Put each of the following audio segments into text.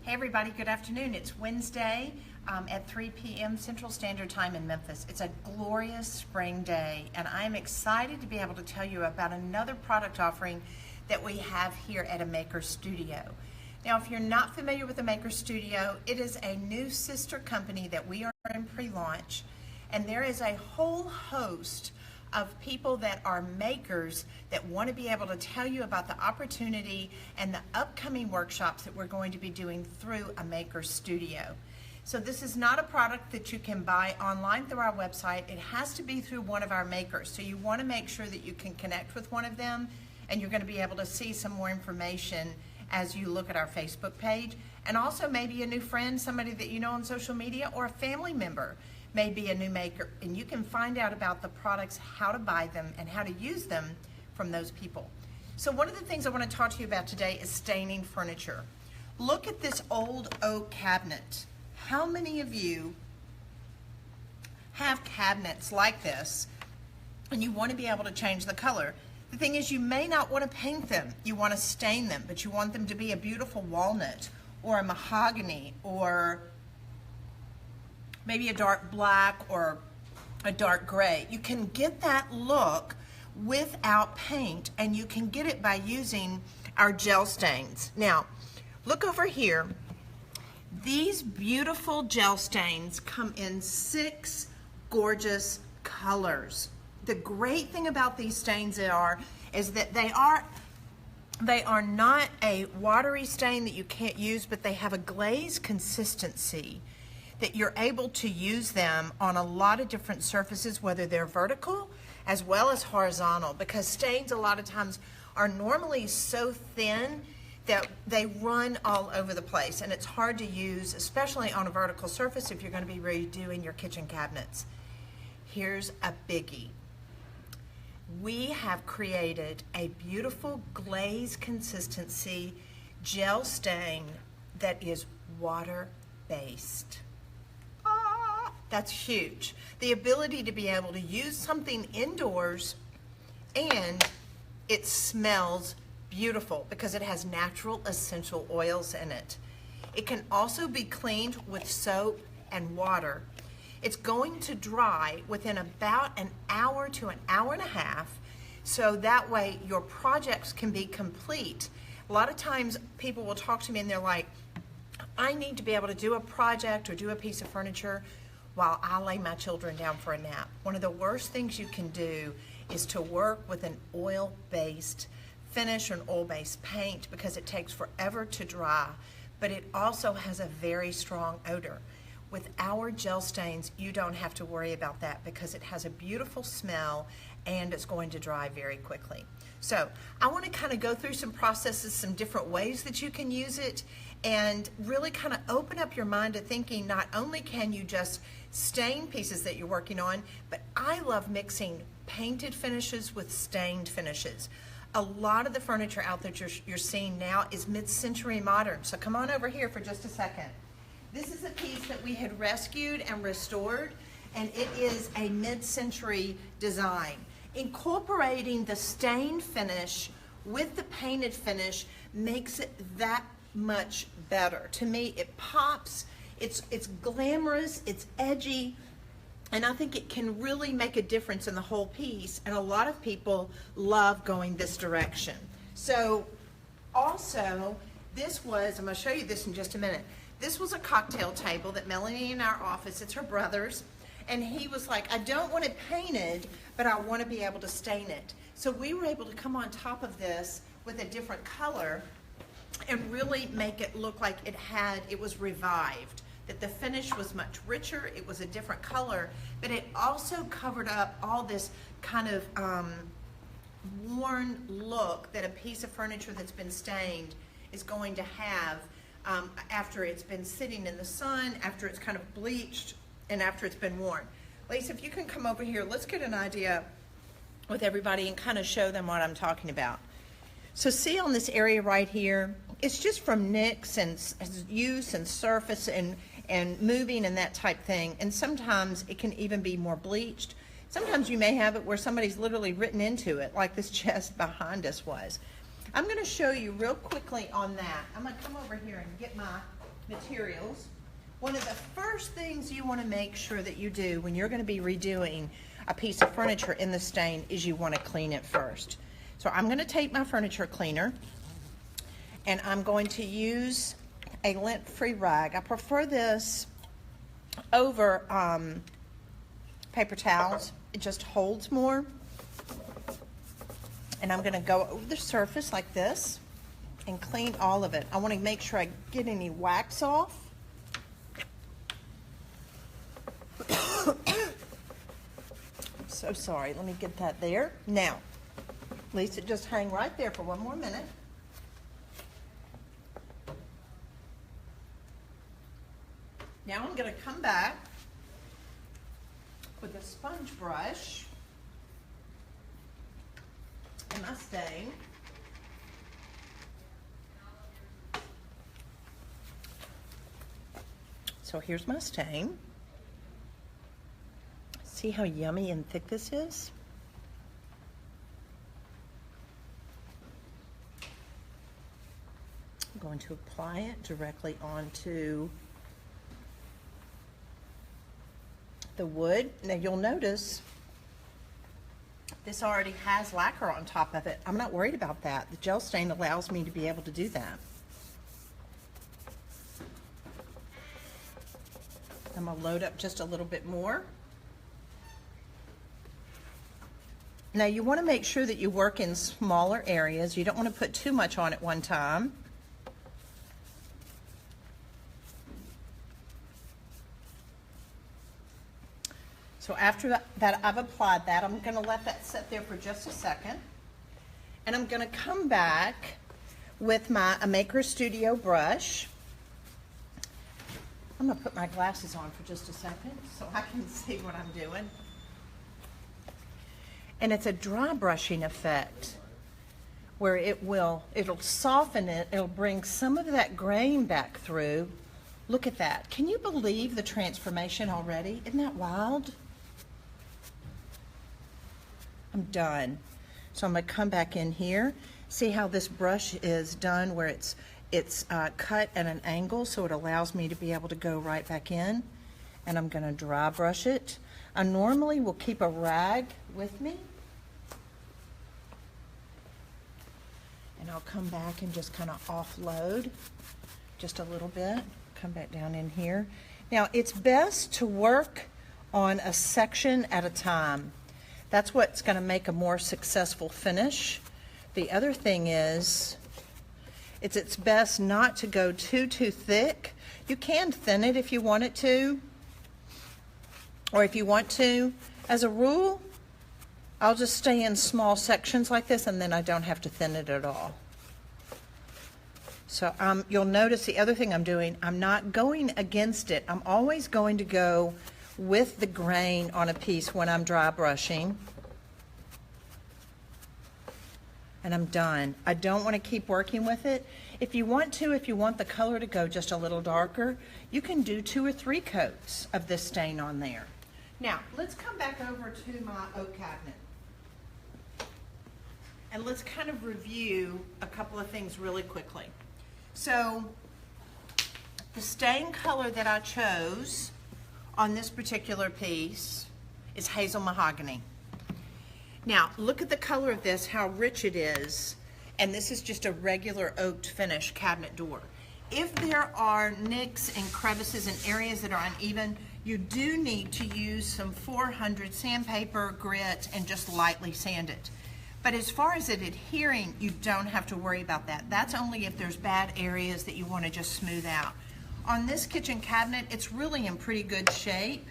Hey everybody, good afternoon. It's Wednesday at 3 p.m. Central Standard Time in Memphis. It's a glorious spring day and I'm excited to be able to tell you about another product offering that we have here at a Maker Studio. Now, if you're not familiar with the Maker Studio, it is a new sister company that we are in pre-launch, and there is a whole host of people that are makers that want to be able to tell you about the opportunity and the upcoming workshops that we're going to be doing through a Maker Studio. So this is not a product that you can buy online through our website. It has to be through one of our makers. So you want to make sure that you can connect with one of them, and you're going to be able to see some more information as you look at our Facebook page. And also maybe a new friend, somebody that you know on social media, or a family member may be a new maker, and you can find out about the products, how to buy them, and how to use them from those people. So one of the things I want to talk to you about today is staining furniture. Look at this old oak cabinet. How many of you have cabinets like this and you want to be able to change the color? The thing is, you may not want to paint them. You want to stain them, but you want them to be a beautiful walnut or a mahogany or maybe a dark black or a dark gray. You can get that look without paint, and you can get it by using our gel stains. Now, look over here. These beautiful gel stains come in 6 gorgeous colors. The great thing about these stains is that they are not a watery stain that you can't use, but they have a glaze consistency that you're able to use them on a lot of different surfaces, whether they're vertical as well as horizontal, because stains a lot of times are normally so thin that they run all over the place, and it's hard to use, especially on a vertical surface if you're going to be redoing your kitchen cabinets. Here's a biggie. We have created a beautiful glaze consistency gel stain that is water-based. That's huge. The ability to be able to use something indoors and it smells beautiful because it has natural essential oils in it. It can also be cleaned with soap and water. It's going to dry within about an hour to an hour and a half, so that way your projects can be complete. A lot of times people will talk to me and they're like, I need to be able to do a project or do a piece of furniture while I lay my children down for a nap. One of the worst things you can do is to work with an oil-based finish or an oil-based paint, because it takes forever to dry, but it also has a very strong odor. With our gel stains, you don't have to worry about that because it has a beautiful smell and it's going to dry very quickly. So I want to kind of go through some processes, some different ways that you can use it, and really kind of open up your mind to thinking not only can you just stain pieces that you're working on, but I love mixing painted finishes with stained finishes. A lot of the furniture out there you're seeing now is mid-century modern. So come on over here for just a second. This is a piece that we had rescued and restored, and it is a mid-century design. Incorporating the stained finish with the painted finish makes it that much better. To me, it pops, it's glamorous, it's edgy, and I think it can really make a difference in the whole piece, and a lot of people love going this direction. So also, this was, I'm going to show you this in just a minute, this was a cocktail table that Melanie in our office, it's her brother's, and he was like, I don't want it painted, but I want to be able to stain it. So we were able to come on top of this with a different color and really make it look like it was revived, that the finish was much richer, it was a different color, but it also covered up all this kind of worn look that a piece of furniture that's been stained is going to have after it's been sitting in the sun, after it's kind of bleached, and after it's been worn. Lisa, if you can come over here, let's get an idea with everybody and kind of show them what I'm talking about. So see on this area right here, it's just from nicks and use and surface and moving and that type thing. And sometimes it can even be more bleached. Sometimes you may have it where somebody's literally written into it, like this chest behind us was. I'm going to show you real quickly on that. I'm going to come over here and get my materials, one of the first things you want to make sure that you do when you're going to be redoing a piece of furniture in the stain is you want to clean it first. So I'm going to take my furniture cleaner and I'm going to use a lint-free rag. I prefer this over paper towels. It just holds more. And I'm going to go over the surface like this and clean all of it. I want to make sure I get any wax off. So sorry, let me get that there. Now, Lisa, just hang right there for one more minute. Now I'm going to come back with a sponge brush and my stain. So here's my stain. See how yummy and thick this is? I'm going to apply it directly onto the wood. Now you'll notice this already has lacquer on top of it. I'm not worried about that. The gel stain allows me to be able to do that. I'm going to load up just a little bit more. Now you want to make sure that you work in smaller areas. You don't want to put too much on at one time. So after that I've applied that, I'm going to let that sit there for just a second. And I'm going to come back with my Maker Studio brush. I'm going to put my glasses on for just a second so I can see what I'm doing. And it's a dry brushing effect where it'll soften it, it'll bring some of that grain back through. Look at that. Can you believe the transformation already? Isn't that wild? I'm done. So I'm going to come back in here. See how this brush is done where it's cut at an angle, so it allows me to be able to go right back in. And I'm going to dry brush it. I normally will keep a rag with me. And I'll come back and just kind of offload just a little bit. Come back down in here. Now it's best to work on a section at a time. That's what's going to make a more successful finish. The other thing is, it's best not to go too thick. You can thin it if you want it to, or if you want to. As a rule, I'll just stay in small sections like this and then I don't have to thin it at all. So you'll notice the other thing I'm doing, I'm not going against it. I'm always going to go with the grain on a piece when I'm dry brushing. And I'm done. I don't want to keep working with it. If you want the color to go just a little darker, you can do 2 or 3 coats of this stain on there. Now, let's come back over to my oak cabinet. And let's kind of review a couple of things really quickly. So, the stain color that I chose on this particular piece is hazel mahogany. Now, look at the color of this, how rich it is. And this is just a regular oaked finish cabinet door. If there are nicks and crevices and areas that are uneven, you do need to use some 400 sandpaper, grit, and just lightly sand it. But as far as it adhering, you don't have to worry about that. That's only if there's bad areas that you want to just smooth out. On this kitchen cabinet, it's really in pretty good shape.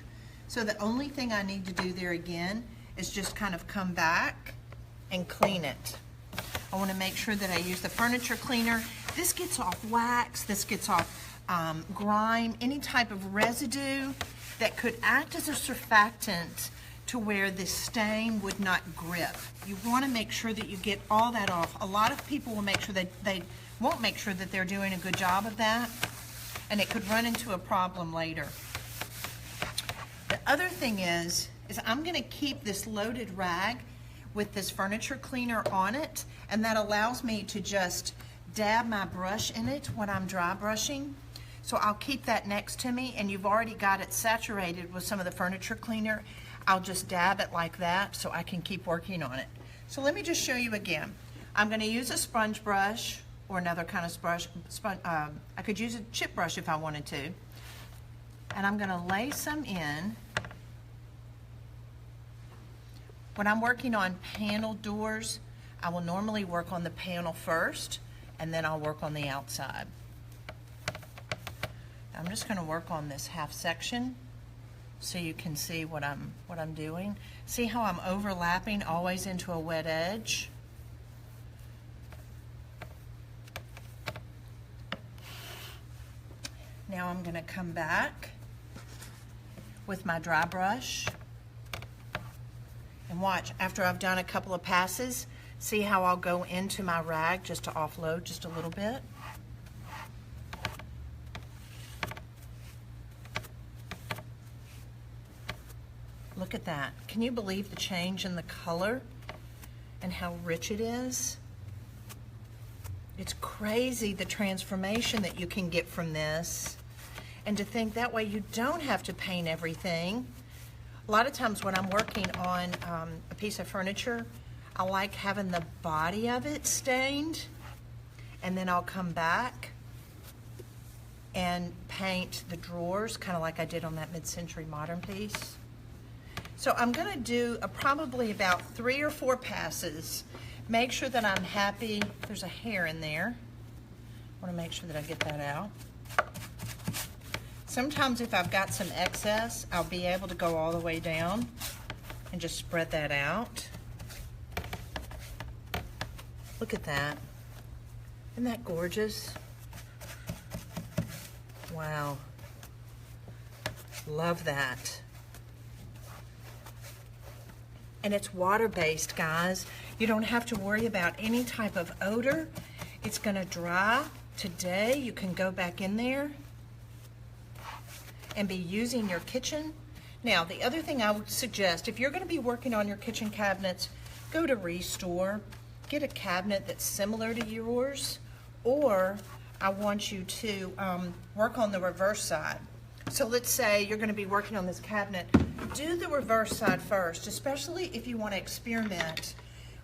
So the only thing I need to do there again is just kind of come back and clean it. I want to make sure that I use the furniture cleaner. This gets off wax, this gets off grime, any type of residue that could act as a surfactant to where the stain would not grip. You want to make sure that you get all that off. A lot of people will make sure that they won't make sure that they're doing a good job of that, and it could run into a problem later. The other thing is I'm going to keep this loaded rag with this furniture cleaner on it, and that allows me to just dab my brush in it when I'm dry brushing. So I'll keep that next to me, and you've already got it saturated with some of the furniture cleaner. I'll just dab it like that so I can keep working on it. So let me just show you again. I'm going to use a sponge brush or another kind of brush. I could use a chip brush if I wanted to. And I'm going to lay some in. When I'm working on panel doors, I will normally work on the panel first, and then I'll work on the outside. I'm just going to work on this half section so you can see what I'm doing. See how I'm overlapping always into a wet edge? Now I'm going to come back with my dry brush and watch, after I've done a couple of passes, see how I'll go into my rag just to offload just a little bit. Look at that. Can you believe the change in the color and how rich it is? It's crazy the transformation that you can get from this. And to think that way you don't have to paint everything. A lot of times when I'm working on a piece of furniture, I like having the body of it stained, and then I'll come back and paint the drawers, kind of like I did on that mid-century modern piece. So I'm going to do probably about 3 or 4 passes. Make sure that I'm happy. There's a hair in there. I want to make sure that I get that out. Sometimes if I've got some excess, I'll be able to go all the way down and just spread that out. Look at that. Isn't that gorgeous? Wow. Love that. And it's water-based, guys. You don't have to worry about any type of odor. It's gonna dry today. You can go back in there and be using your kitchen. Now, the other thing I would suggest, if you're gonna be working on your kitchen cabinets, go to Restore, get a cabinet that's similar to yours, or I want you to work on the reverse side. So let's say you're gonna be working on this cabinet, do the reverse side first, especially if you wanna experiment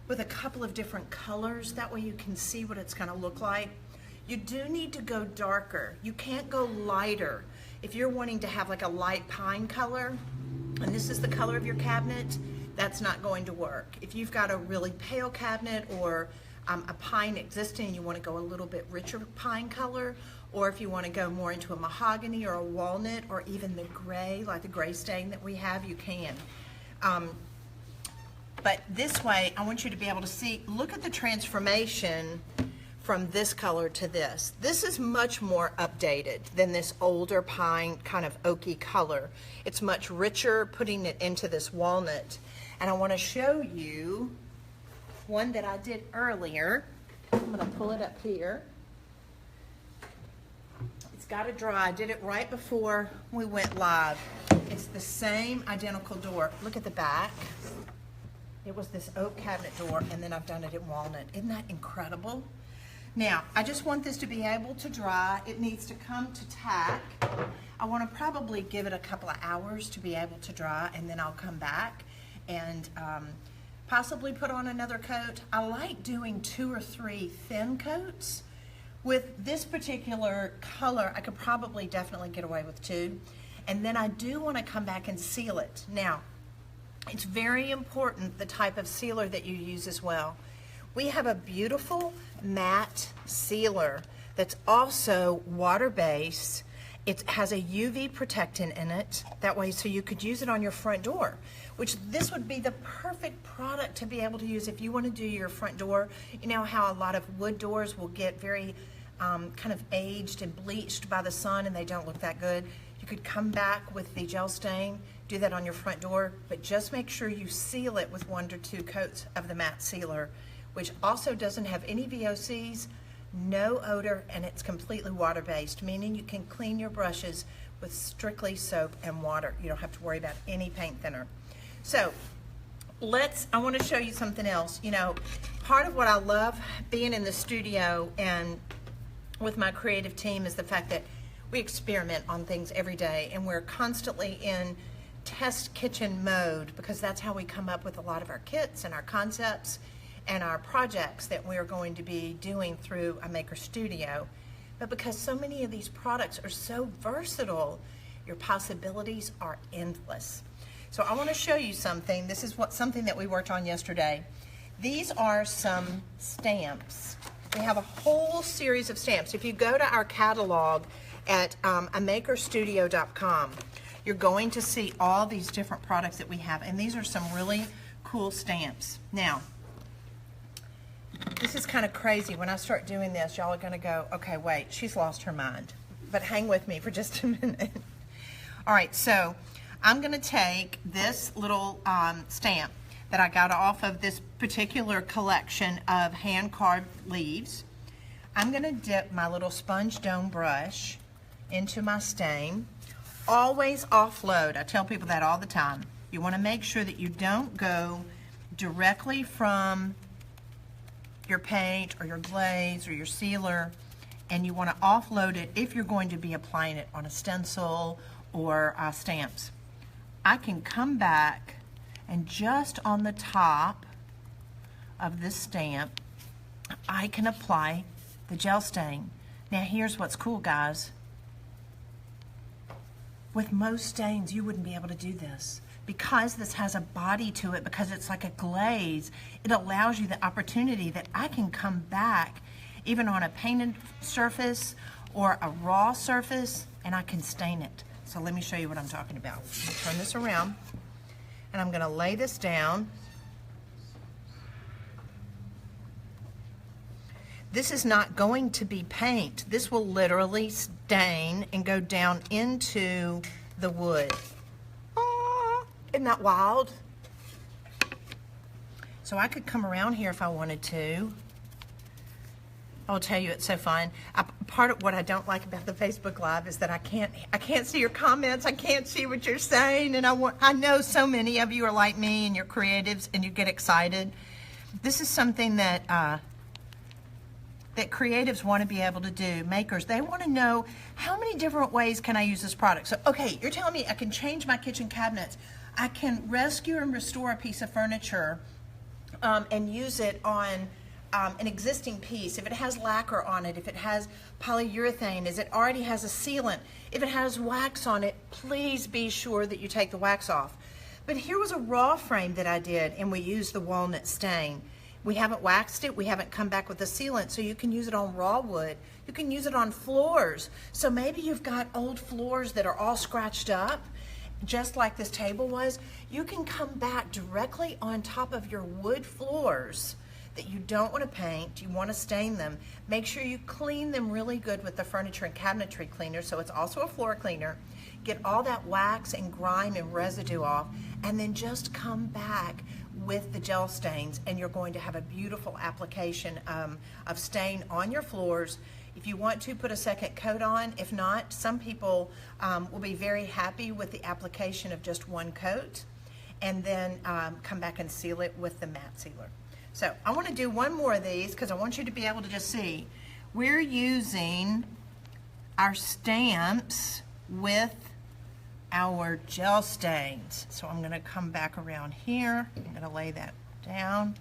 with a couple of different colors. That way you can see what it's gonna look like. You do need to go darker. You can't go lighter. If you're wanting to have like a light pine color, and this is the color of your cabinet, that's not going to work. If you've got a really pale cabinet or a pine existing and you want to go a little bit richer pine color, or if you want to go more into a mahogany or a walnut or even the gray, like the gray stain that we have, you can. But this way, I want you to be able to see, look at the transformation from this color to this. This is much more updated than this older pine kind of oaky color. It's much richer, putting it into this walnut. And I want to show you one that I did earlier. I'm going to pull it up here. It's got to dry. I did it right before we went live. It's the same identical door. Look at the back. It was this oak cabinet door, and then I've done it in walnut. Isn't that incredible? Now, I just want this to be able to dry. It needs to come to tack. I want to probably give it a couple of hours to be able to dry, and then I'll come back and possibly put on another coat. I like doing 2 or 3 thin coats. With this particular color, I could probably definitely get away with 2. And then I do want to come back and seal it. Now, it's very important the type of sealer that you use as well. We have a beautiful matte sealer that's also water-based. It has a UV protectant in it, that way so you could use it on your front door, which this would be the perfect product to be able to use if you want to do your front door. You know how a lot of wood doors will get very kind of aged and bleached by the sun and they don't look that good. You could come back with the gel stain, do that on your front door, but just make sure you seal it with 1 to 2 coats of the matte sealer, which also doesn't have any VOCs, no odor, and it's completely water-based, meaning you can clean your brushes with strictly soap and water. You don't have to worry about any paint thinner. So I want to show you something else. You know, part of what I love being in the studio and with my creative team is the fact that we experiment on things every day, and we're constantly in test kitchen mode because that's how we come up with a lot of our kits and our concepts and our projects that we're going to be doing through a maker studio. But because so many of these products are so versatile, your possibilities are endless. So I want to show you something. This is something that we worked on yesterday. These are some stamps. We have a whole series of stamps. If you go to our catalog at amakerstudio.com, you're going to see all these different products that we have, and these are some really cool stamps. Now, this is kind of crazy. When I start doing this, y'all are going to go, okay, wait, she's lost her mind. But hang with me for just a minute. All right, so I'm going to take this little stamp that I got off of this particular collection of hand-carved leaves. I'm going to dip my little sponge dome brush into my stain. Always offload. I tell people that all the time. You want to make sure that you don't go directly from your paint or your glaze or your sealer, and you want to offload it if you're going to be applying it on a stencil or stamps. I can come back and just on the top of this stamp, I can apply the gel stain. Now here's what's cool, guys. With most stains, you wouldn't be able to do this. Because this has a body to it, because it's like a glaze, it allows you the opportunity that I can come back even on a painted surface or a raw surface, and I can stain it. So let me show you what I'm talking about. I'm gonna turn this around, and I'm gonna lay this down. This is not going to be paint. This will literally stain and go down into the wood. Oh, isn't that wild? So I could come around here if I wanted to. I'll tell you, it's so fun. Part of what I don't like about the Facebook Live is that I can't see your comments. I can't see what you're saying, and I know so many of you are like me and you're creatives and you get excited. This is something that that creatives want to be able to do. Makers, they want to know how many different ways can I use this product. So, okay, you're telling me I can change my kitchen cabinets. I can rescue and restore a piece of furniture and use it on an existing piece. If it has lacquer on it, if it has polyurethane, if it already has a sealant, if it has wax on it, please be sure that you take the wax off. But here was a raw frame that I did, and we used the walnut stain. We haven't waxed it, we haven't come back with a sealant, so you can use it on raw wood. You can use it on floors. So maybe you've got old floors that are all scratched up, just like this table was. You can come back directly on top of your wood floors that you don't want to paint, you want to stain them. Make sure you clean them really good with the furniture and cabinetry cleaner, so it's also a floor cleaner. Get all that wax and grime and residue off, and then just come back with the gel stains, and you're going to have a beautiful application of stain on your floors. If you want to, put a second coat on. If not, some people will be very happy with the application of just one coat, and then come back and seal it with the matte sealer. So I want to do one more of these because I want you to be able to just see. We're using our stamps with our gel stains. So I'm going to come back around here. I'm going to lay that down,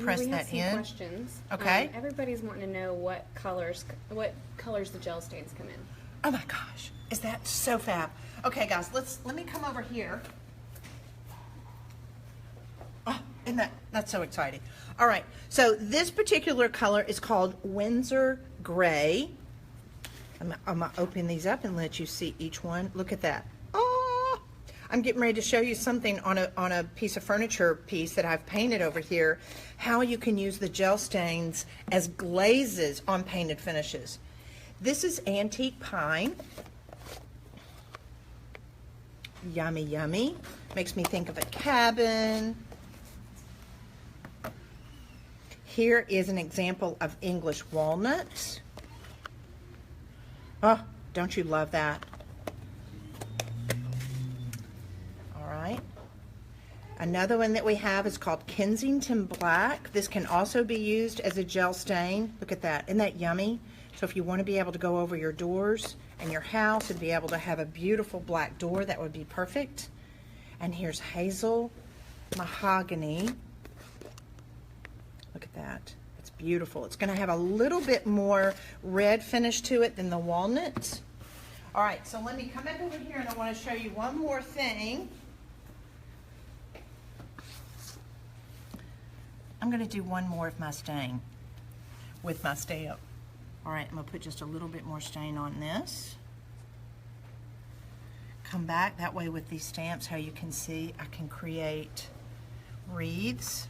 press that in. Questions. Okay. Everybody's wanting to know what colors the gel stains come in. Oh my gosh, is that so fab? Okay, guys, let me come over here. Oh, isn't that's so exciting? All right, so this particular color is called Windsor Gray. I'm gonna open these up and let you see each one. Look at that. Oh, I'm getting ready to show you something on a piece of furniture piece that I've painted over here, how you can use the gel stains as glazes on painted finishes. This is antique pine. Yummy, yummy. Makes me think of a cabin. Here is an example of English walnut. Oh, don't you love that? All right. Another one that we have is called Kensington Black. This can also be used as a gel stain. Look at that. Isn't that yummy? So if you want to be able to go over your doors and your house and be able to have a beautiful black door, that would be perfect. And here's Hazel Mahogany. Look at that. It's beautiful. It's going to have a little bit more red finish to it than the walnut. All right, so let me come back over here and I want to show you one more thing. I'm going to do one more of my stain with my stamp. All right, I'm going to put just a little bit more stain on this. Come back that way with these stamps, how you can see I can create wreaths.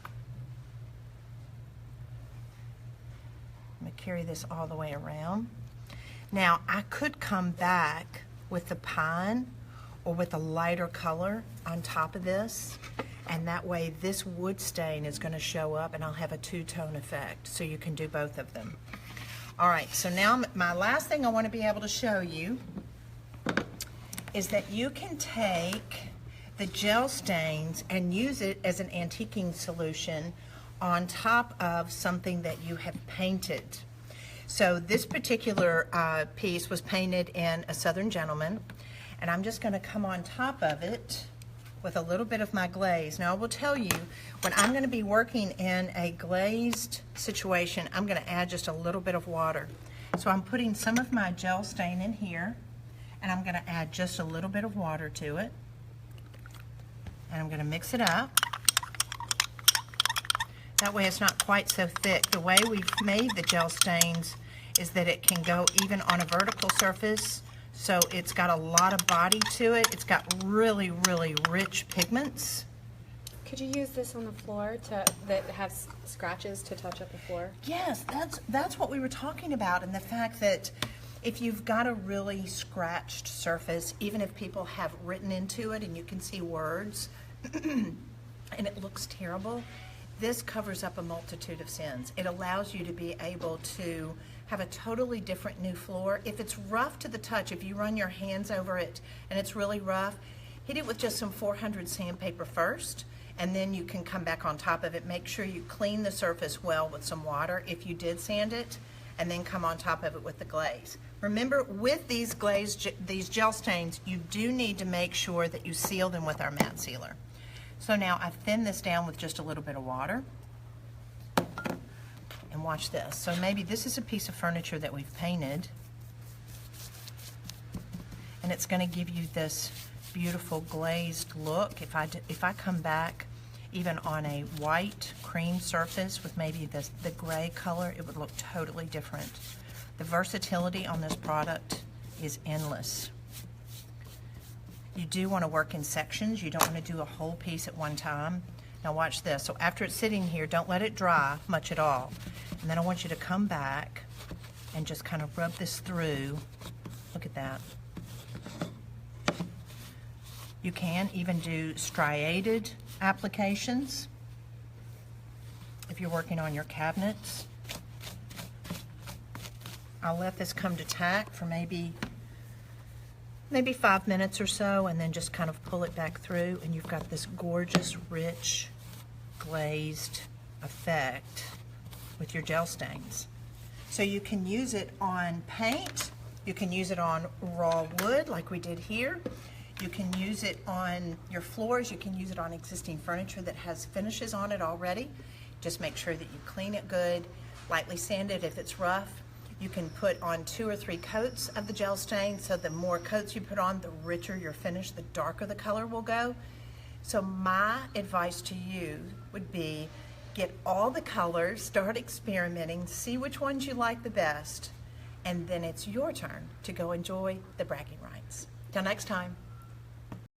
I'm going to carry this all the way around. Now, I could come back with the pine or with a lighter color on top of this, and that way this wood stain is going to show up and I'll have a two-tone effect, so you can do both of them. All right, so now my last thing I want to be able to show you is that you can take the gel stains and use it as an antiquing solution on top of something that you have painted. So this particular piece was painted in a Southern Gentleman, and I'm just going to come on top of it with a little bit of my glaze. Now I will tell you, when I'm going to be working in a glazed situation, I'm going to add just a little bit of water. So I'm putting some of my gel stain in here, and I'm going to add just a little bit of water to it, and I'm going to mix it up. That way it's not quite so thick. The way we've made the gel stains is that it can go even on a vertical surface, so it's got a lot of body to it. It's got really, really rich pigments. Could you use this on the floor that has scratches to touch up the floor? Yes, that's what we were talking about, and the fact that if you've got a really scratched surface, even if people have written into it and you can see words and it looks terrible, this covers up a multitude of sins. It allows you to be able to have a totally different new floor. If it's rough to the touch, if you run your hands over it and it's really rough, hit it with just some 400 sandpaper first, and then you can come back on top of it. Make sure you clean the surface well with some water if you did sand it, and then come on top of it with the glaze. Remember, with these gel stains, you do need to make sure that you seal them with our matte sealer. So now I've thinned this down with just a little bit of water. And watch this. So maybe this is a piece of furniture that we've painted, and it's going to give you this beautiful glazed look. If I come back even on a white cream surface with maybe the gray color, it would look totally different. The versatility on this product is endless. You do want to work in sections. You don't want to do a whole piece at one time. Now watch this. So after it's sitting here, don't let it dry much at all. And then I want you to come back and just kind of rub this through. Look at that. You can even do striated applications if you're working on your cabinets. I'll let this come to tack for maybe 5 minutes or so, and then just kind of pull it back through, and you've got this gorgeous, rich, glazed effect with your gel stains. So you can use it on paint, you can use it on raw wood like we did here, you can use it on your floors, you can use it on existing furniture that has finishes on it already. Just make sure that you clean it good, lightly sand it if it's rough. You can put on 2 or 3 coats of the gel stain, so the more coats you put on, the richer your finish, the darker the color will go. So my advice to you would be, get all the colors, start experimenting, see which ones you like the best, and then it's your turn to go enjoy the bragging rights. Till next time.